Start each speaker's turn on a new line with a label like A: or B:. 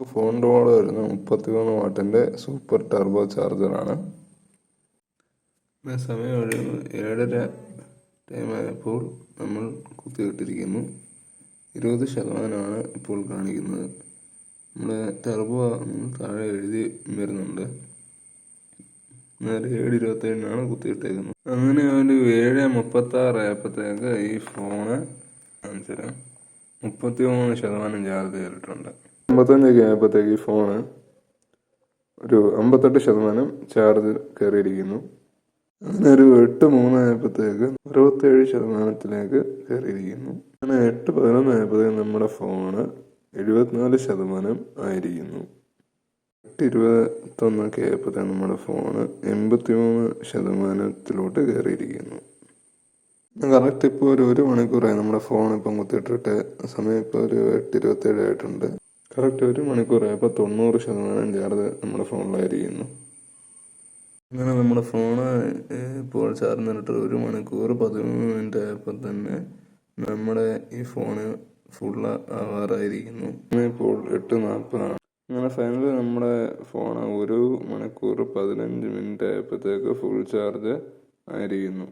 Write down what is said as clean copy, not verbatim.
A: ഫോണിൻ്റെ മോഡൽ വരുന്നത് 33 വാട്ടിൻ്റെ super turbo ചാർജറാണ്. സമയം ഒരു 7:30 ടൈമായപ്പോൾ നമ്മൾ കുത്തിയിട്ടിരിക്കുന്നു. 20% ഇപ്പോൾ കാണിക്കുന്നത്. നമ്മുടെ ടർബോ താഴെ എഴുതി വരുന്നുണ്ട്. നേരെ 7:27 കുത്തിയിട്ടേക്കുന്നത്. അങ്ങനെ ഒരു 7:36 ആയപ്പോഴത്തേക്ക് ഈ ഫോണ് 33% ചാർജ് ചെയ്തിട്ടുണ്ട്. 55 ആയപ്പോഴത്തേക്ക് ഈ ഫോണ് ഒരു 58% ചാർജ് കയറിയിരിക്കുന്നു. അങ്ങനെ ഒരു 8:03 ആയപ്പോഴത്തേക്ക് 67% കയറിയിരിക്കുന്നു. അങ്ങനെ 8:11 ആയപ്പോഴത്തേക്ക് നമ്മുടെ ഫോണ് 74% ആയിരിക്കുന്നു. 8:21 ആയപ്പോഴത്തേക്ക് നമ്മുടെ ഫോണ് 83% കയറിയിരിക്കുന്നു. കറക്റ്റ് ഇപ്പോൾ ഒരു 1 മണിക്കൂറായി നമ്മുടെ ഫോൺ ഇപ്പം കുത്തിയിട്ടിട്ട്. സമയം ഇപ്പോൾ ഒരു 8:27 ആയിട്ടുണ്ട്. കറക്റ്റ് 1 മണിക്കൂറായപ്പോൾ 90% ചാർജ് നമ്മുടെ ഫോണിലായിരിക്കുന്നു. അങ്ങനെ നമ്മുടെ ഫോണ് ഇപ്പോൾ ചാർജ് ചെയ്തിട്ട് 1 മണിക്കൂർ 13 മിനിറ്റ് ആയപ്പോൾ തന്നെ നമ്മുടെ ഈ ഫോണ് ഫുൾ ആവാറായിരിക്കുന്നു. ഇപ്പോൾ 8:40. അങ്ങനെ ഫൈനലി നമ്മുടെ ഫോൺ 1 മണിക്കൂർ 15 മിനിറ്റ് ആയപ്പോഴത്തേക്ക് ഫുൾ ചാർജ് ആയിരിക്കുന്നു.